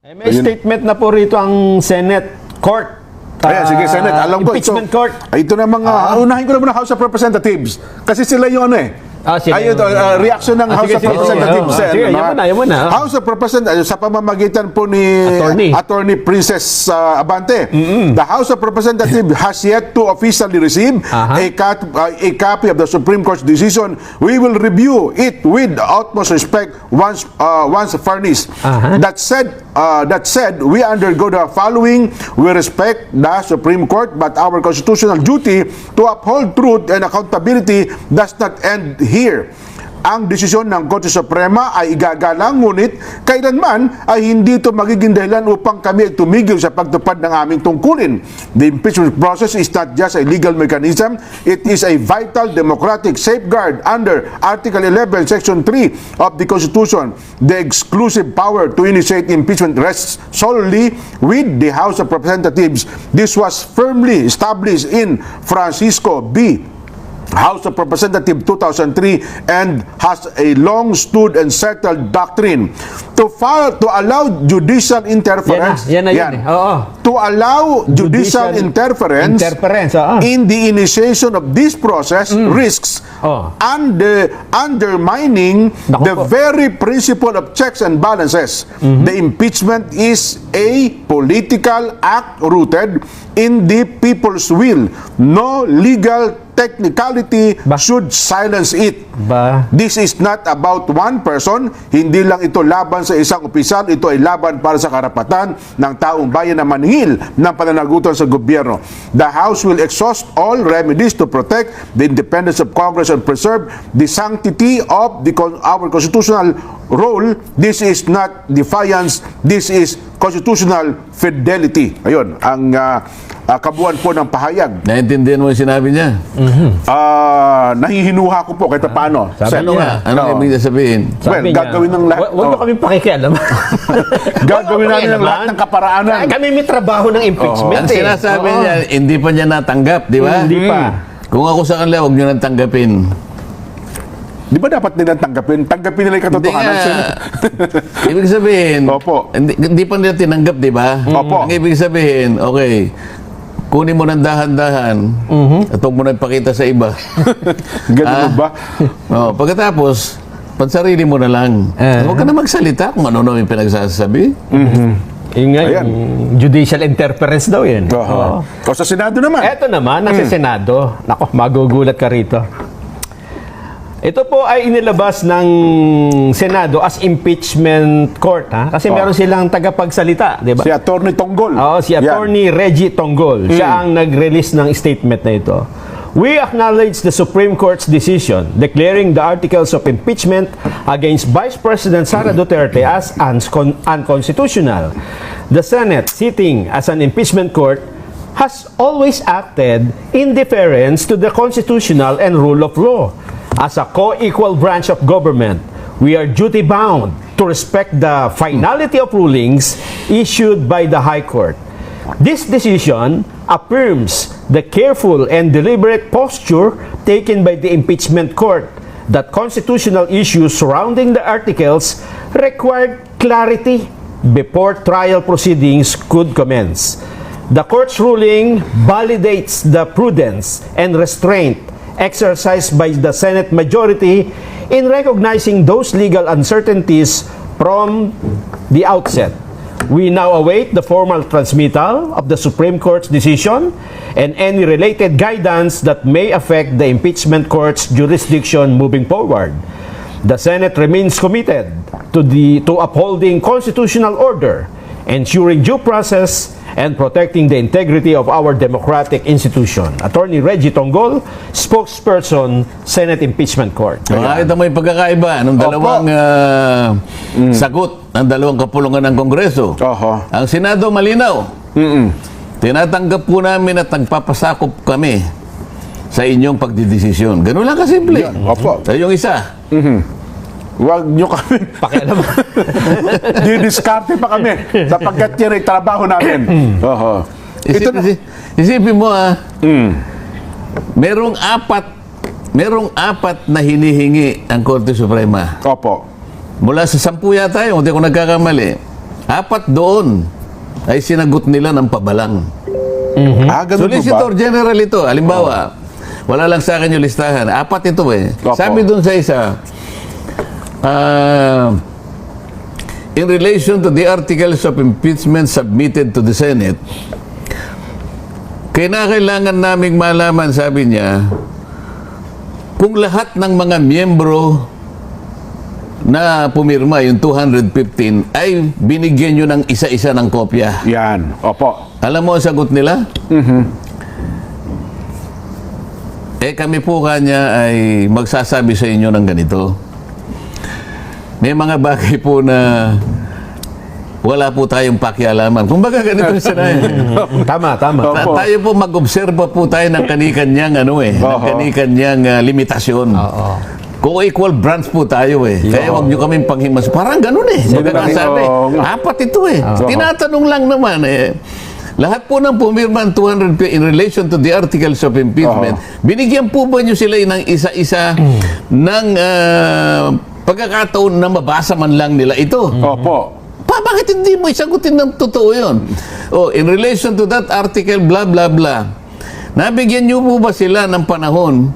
May statement na po rito ang Senate Court. Ayan, sige, Senate. Alam ko, Impeachment Court. Ito na mga, unahin ko na muna House of Representatives. Kasi sila yun sila ayun, reaction ng House of Representatives. Sige, yan muna. House of Representatives, sa pamamagitan po ni Attorney Princess Abante, the House of Representatives has yet to officially receive a copy of the Supreme Court's decision. We will review it with utmost respect once furnished. That said, we undergo the following. We respect the Supreme Court, but our constitutional duty to uphold truth and accountability does not end here. Ang desisyon ng Korte Suprema ay igagalang, ngunit kailanman ay hindi ito magiging dahilan upang kami tumigil sa pagtupad ng aming tungkulin. The impeachment process is not just a legal mechanism, it is a vital democratic safeguard under Article 11, Section 3 of the Constitution. The exclusive power to initiate impeachment rests solely with the House of Representatives. This was firmly established in Francisco B. House of Representatives 2003 and has a long stood and settled doctrine to allow judicial interference. To allow judicial interference in the initiation of this process risks undermining the very principle of checks and balances. The impeachment is a political act rooted in the people's will. No legal technicality should silence it. This is not about one person. Hindi lang ito laban sa isang opisyal. Ito ay laban para sa karapatan ng taong bayan na manhil ng pananagutan sa gobyerno. The House will exhaust all remedies to protect the independence of Congress and preserve the sanctity of our constitutional role. This is not defiance. This is constitutional fidelity. Ayun, ang kabuuan po ng pahayag. Naintindihan mo yung sinabi niya? Nahihinuha ko po kahit paano. Ano nga? Ano ibig sabihin? Well, gagawin ng lahat. Huwag nyo kami pakikialam. Gagawin namin ng lahat ng kaparaanan. Kami may trabaho ng impeachment. Ang sinasabi niya, hindi pa niya natanggap, di ba? Hindi pa. Kung ako sa kanila, huwag niyo nang tanggapin. Di ba dapat nila tanggapin? Tanggapin nila yung katotohanan. Ibig sabihin, Opo. hindi pa nila tinanggap, di ba? Opo. Ang ibig sabihin, okay, kunin mo ng dahan-dahan at huwag mo na ipakita sa iba. Ganun ba? Pagkatapos, pansarili mo na lang. Huwag ka na magsalita kung ano yung pinagsasabi. Yung judicial interference daw yan. O sa Senado naman. Eto naman, nasa Senado. Nako, magugulat ka rito. Ito po ay inilabas ng Senado as impeachment court, kasi meron silang tagapagsalita, di ba? Si Attorney Tonggol. Si Attorney Reggie Tonggol. Siya ang nag-release ng statement na ito. We acknowledge the Supreme Court's decision declaring the articles of impeachment against Vice President Sara Duterte as unconstitutional. The Senate, sitting as an impeachment court, has always acted in deference to the constitutional and rule of law. As a co-equal branch of government, we are duty-bound to respect the finality of rulings issued by the High Court. This decision affirms the careful and deliberate posture taken by the impeachment court that constitutional issues surrounding the articles required clarity before trial proceedings could commence. The court's ruling validates the prudence and restraint exercised by the Senate majority in recognizing those legal uncertainties from the outset. We now await the formal transmittal of the Supreme Court's decision and any related guidance that may affect the impeachment court's jurisdiction moving forward. The Senate remains committed to upholding constitutional order, ensuring due process, and protecting the integrity of our democratic institution. Attorney Reggie Tonggol, spokesperson, Senate Impeachment Court. Makakita mo yung pagkakaiba ng dalawang sagot ng dalawang kapulungan ng Kongreso. Ang Senado malinaw. Tinatanggap po namin at nagpapasakop kami sa inyong pagdidesisyon. Ganun lang kasimple. Sa yung isa. Huwag nyo kami pakialam. Didiskarte pa kami sapagkat yan ay trabaho namin. Isipin mo merong apat na hinihingi ang Korte Suprema. Opo. Mula sa 10 yata yun, hindi ko nagkakamali. 4 doon ay sinagot nila ng pabalang. Ganun po ba? Solicitor General ito. Halimbawa, wala lang sa akin yung listahan. 4 ito eh. Opo. Sabi doon sa isa, in relation to the articles of impeachment submitted to the Senate, kailangan naming malaman, sabi niya, kung lahat ng mga miyembro na pumirma, yung 215, ay binigyan nyo ng isa-isa ng kopya. Yan. Opo. Alam mo ang sagot nila? Kami po kanya ay magsasabi sa inyo ng ganito. May mga bagay po na wala po tayong pakialaman. Kumbaga ganito yung sinabi. Tama. Opo. Tayo po mag-obserba po tayo ng kanikanyang ng kanikanyang limitasyon. Kung equal branch po tayo Kaya wag nyo kaming panghimas. Parang ganun Magkakasabi. 4 ito Tinatanong lang naman lahat po ng pumirma 200 in relation to the articles of impeachment, binigyan po ba nyo sila ng isa-isa ng pagkakataon na mabasa man lang nila ito? Opo. Bakit hindi mo isagutin ng totoo yun? In relation to that article, blah, blah, blah. Nabigyan nyo po ba sila ng panahon?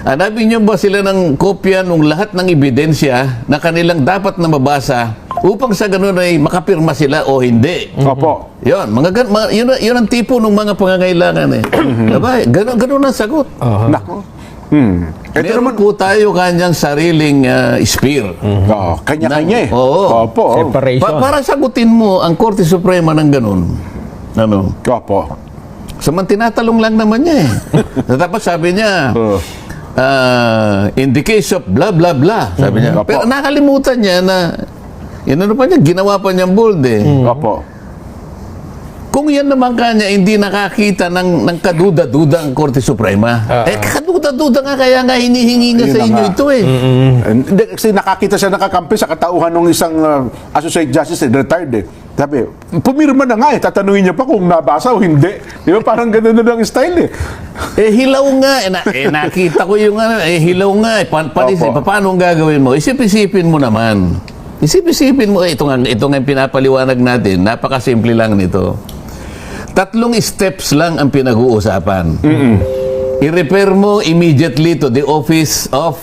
Nabigyan nyo ba sila ng kopya ng lahat ng ebidensya na kanilang dapat na mabasa upang sa ganun ay makapirma sila o hindi? Opo. Yun, yun ang tipo ng mga pangangailangan ganun ang sagot. Nako. Ito Meron naman po tayo kanyang sariling spear. kanya-kanya Oo. Opo. Separation. Para sagutin mo ang Korte Suprema ng ganun. Opo. Saman tinatalong lang naman niya Tapos sabi niya, in the case of blah, blah, blah, sabi niya. Opo. Pero nakalimutan niya na, ginawa pa niyang bold Opo. Kung yan naman kanya, hindi nakakita ng kaduda-duda ang Korte Suprema. Kaduda-duda nga, kaya nga hinihingi nga Yun sa na inyo nga. ito Hindi, kasi nakakita siya nakakampi sa katauhan ng isang associate justice, retired Sabi, pumirma na nga tatanungin niya pa kung nabasa o hindi. Di ba parang ganun na ang style hilaw nga. Nakita ko yung hilaw nga. Paano ang gagawin mo? Isip-isipin mo naman. Isip-isipin mo, ito nga yung pinapaliwanag natin. Napakasimple lang nito. 3 steps lang ang pinag-uusapan. I-refer mo immediately to the office of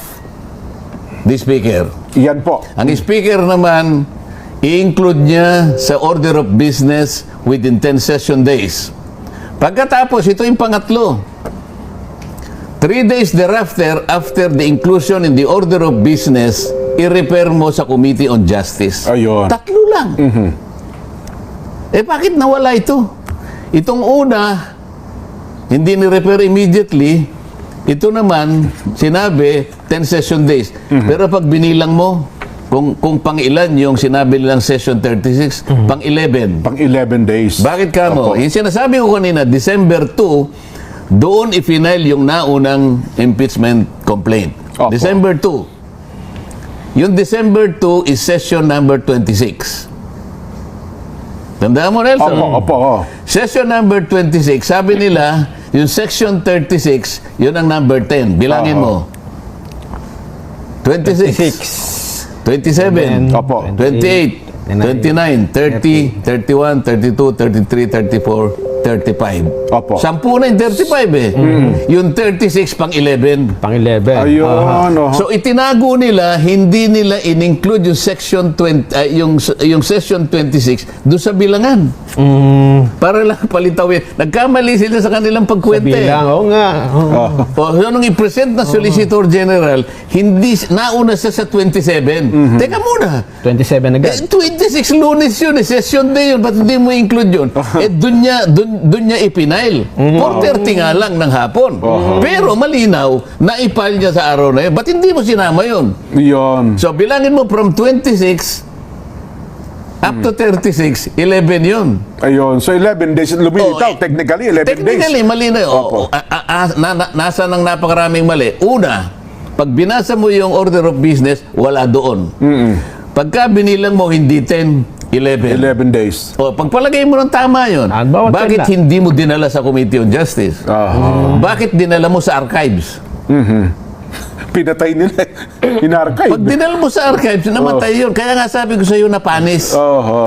the speaker. Yan po. Ang speaker naman, i-include niya sa order of business within 10 session days. Pagkatapos, ito yung pangatlo. 3 days thereafter, after the inclusion in the order of business, i-refer mo sa Committee on Justice. Ayun. 3 lang. Bakit nawala ito? Itong una, hindi ni-refer immediately. Ito naman, sinabi, 10 session days. Pero pag binilang mo, kung pang-ilan yung sinabi nilang session 36, pang-11. Pang-11 days. Bakit ka mo? Yung sinasabi ko kanina, December 2, doon i-final yung naunang impeachment complaint. Opo. December 2. Yung December 2 is session number 26. Tandaan mo, Nelson? Opo. Session number 26, sabi nila, yung section 36, yun ang number 10. Bilangin mo. 26. 27. Opo. 28. 29. 30. 31. 32. 33. 34. 35. Opo. 10 na yung 35 Yung 36 pang 11. Pang-11. Ayun. So itinago nila, hindi nila in-include yung section 20, yung session 26 doon sa bilangan. Para lang palitawin. Nagkamali sila sa kanilang pagkwente. Bilang, oo nga. So nung i-present na Solicitor General, hindi nauna siya sa 27. Teka muna. 27 agad. 26 Lunes yun, session day yun, ba't hindi mo include yun? Doon niya ipinail. 4:30 nga lang ng hapon. Pero malinaw, na-file niya sa araw na yun. Ba't hindi mo sinama yun? Yun. So bilangin mo from 26 up to 36, 11 yun. Ayun. So 11 days. Lumilitaw. Technically, 11 days. Technically, mali na yun. Opo. Nasa ng napakaraming mali. Una, pag binasa mo yung order of business, wala doon. Pagka binilang mo, hindi 10, 11. 11 days. Pagpalagay mo ng tama yun, Bawat bakit yan na. hindi mo dinala sa Committee on Justice? Bakit dinala mo sa archives? pinatay nila. In-archive. Pag dinal mo sa archives, namatay yun. Kaya nga sabi ko sa iyo na panis.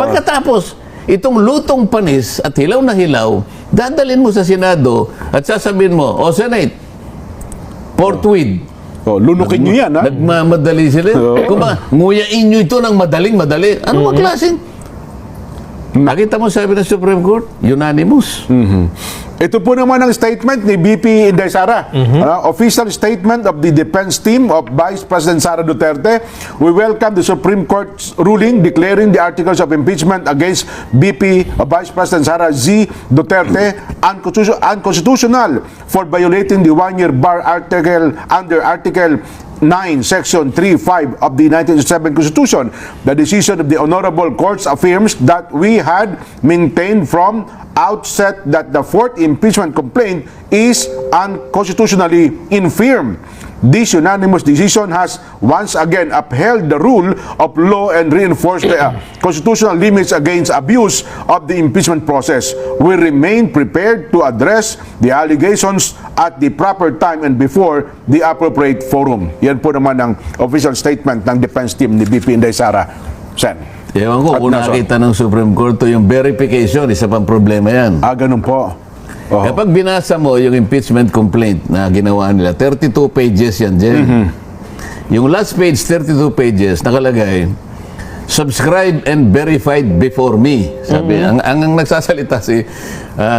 Pagkatapos, itong lutong panis at hilaw na hilaw, dadalhin mo sa Senado at sasabihin mo, o Senate, forthwith. Lunukin nyo yan, ha? Nagmamadali sila. Nguyain nyo ito ng madaling-madali. Ano ang klaseng? Nakita mo sabi ng Supreme Court? Unanimous. Ito po naman ang statement ni BP Inday Sara. Official statement of the defense team of Vice President Sara Duterte. We welcome the Supreme Court's ruling declaring the articles of impeachment against VP Vice President Sara Z. Duterte unconstitutional for violating the one-year bar article under Article 9, Section 3.5 of the 1987 Constitution. The decision of the Honorable Courts affirms that we had maintained from outset that the fourth impeachment complaint is unconstitutionally infirm. This unanimous decision has once again upheld the rule of law and reinforced the constitutional limits against abuse of the impeachment process. We remain prepared to address the allegations at the proper time and before the appropriate forum. Yan po naman ang official statement ng defense team ni BP Inday Sara. Sen. Ewan ko, kung nakita ng Supreme Court to yung verification, isa pang problema yan. Ganun po. Kapag binasa mo yung impeachment complaint na ginawa nila, 32 pages yan, Jen. Yung last page, 32 pages, nakalagay, subscribe and verified before me. Sabi, ang nagsasalita si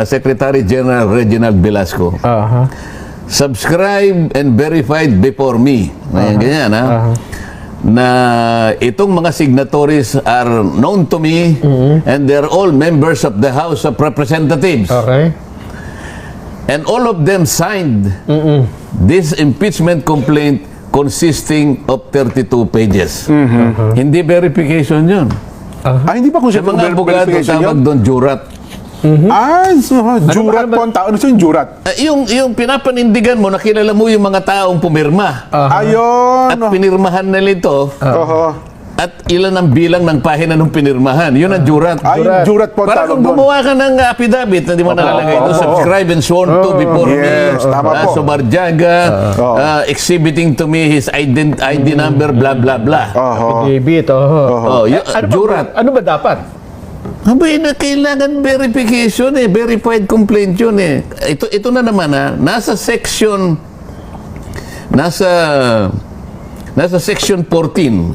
Secretary General Reginald Velasco. Subscribe and verified before me. Ganyan, ha? Na itong mga signatories are known to me and they're all members of the House of Representatives. Okay. And all of them signed this impeachment complaint consisting of 32 pages. Hindi verification yun. Hindi pa kung Sa mga abogado, tawag doon jurat. Jurat po ang tao. Ano yung jurat? Yung pinapanindigan mo, nakilala mo yung mga taong pumirma. Ayun. At pinirmahan nila ito. At ilan ang bilang ng pahina ng pinirmahan. Yun ang jurat. Jurat po Para tawag kung doon. gumawa ka ng affidavit na di mo nakalagay doon, subscribe and sworn to before Yes, me, tama po. Subarjaga, exhibiting to me his ID number, blah, blah, blah. Affidavit, Jurat. Ano ba dapat? Abay, na kailangan verification verified complaint yun Ito na naman nasa section 14,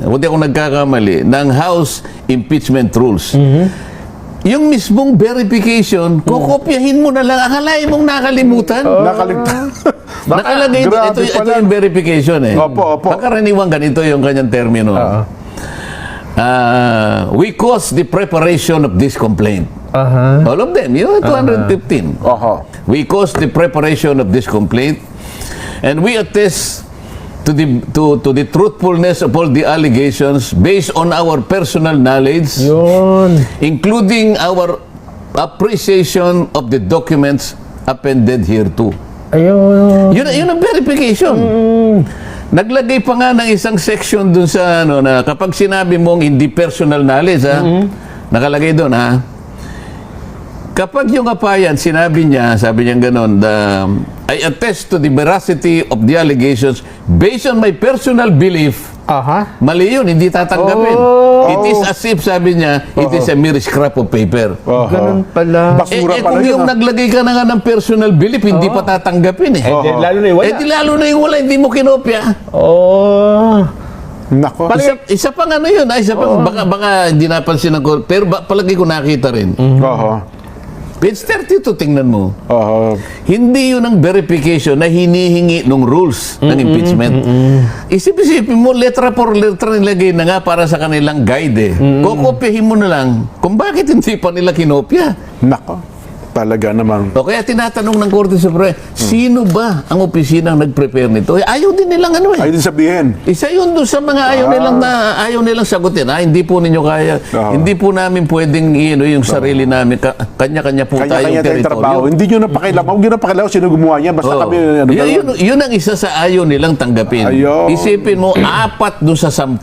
kung di ako nagkakamali, ng House Impeachment Rules. Yung mismong verification, kukopyahin mo na lang. Akalain mong nakalimutan. Nakalagay ito yung verification Opo. Pagkaraniwan ganito yung kanyang termino. We caused the preparation of this complaint. All of them, yung 215. We caused the preparation of this complaint and we attest to the truthfulness of all the allegations based on our personal knowledge, including our appreciation of the documents appended hereto. Yun ang verification. Naglagay pa nga ng isang section dun sa na kapag sinabi mong hindi personal knowledge, nakalagay doon, kapag yung apayan, sabi niya gano'n, I attest to the veracity of the allegations based on my personal belief. Mali yun, hindi tatanggapin. It is as if, sabi niya, it is a mere scrap of paper. Ganun pala. Basura pala Kung yun, yung naglagay ka na nga ng personal belief, hindi pa tatanggapin Lalo na yung wala. lalo na yung wala, hindi mo kinopya. Nako. Isa pang yun, isa pang, baka hindi napansin ako, pero palagi ko nakita rin. Page 32, tingnan mo. Hindi yun ang verification na hinihingi ng rules ng impeachment. Isip-isipin mo, letra por letra nilagay na nga para sa kanilang guide. Kokopyahin mo na lang kung bakit hindi pa nila kinopya. Nako. Talaga naman. O kaya tinatanong ng Korte Suprema, sino ba ang opisinang nag-prepare nito? Ayaw din nilang Ayaw din sabihin. Isa yun doon sa mga ayaw nilang sagutin. Hindi po ninyo kaya. Hindi po namin pwedeng yung sarili namin. Kanya-kanya po tayong teritoryo. Hindi nyo napakilaw. Huwag nyo napakilaw sino gumawa niya. Basta kami... Yun ang isa sa ayaw nilang tanggapin. Isipin mo, 4 doon sa 10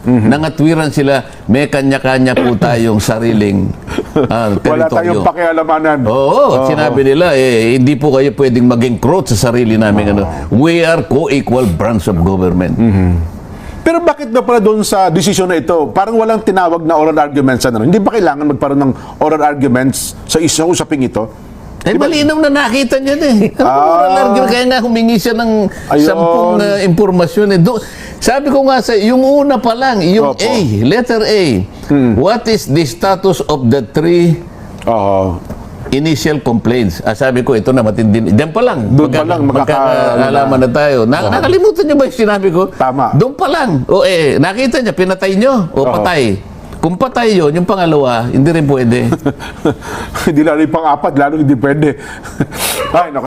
nangatwiran sila, may kanya-kanya po tayong sariling Wala tayong pakialamanan. Oo, sinabi nila, hindi po kayo pwedeng mag-encroach sa sarili namin. We are co-equal branch of government. Pero bakit na pala doon sa desisyon na ito, parang walang tinawag na oral arguments? Hindi ba kailangan magkaroon ng oral arguments sa isang usaping ito? Malinaw na nakita niya kaya nga humingi siya ng 10 impormasyon. Sabi ko nga yung una pa lang, yung Opo. A, letter A. What is the status of the 3 initial complaints? Sabi ko, ito na matindi. Diyan pa lang. Doon pa lang, magkakaalaman na tayo. Nakalimutan niyo ba yung sinabi ko? Tama. Doon pa lang. Nakita niya, pinatay niyo o patay. Kung patay yun, yung pangalawa, hindi rin pwede. Hindi lalo yung pang-apat, lalo hindi pwede. Ay, naku.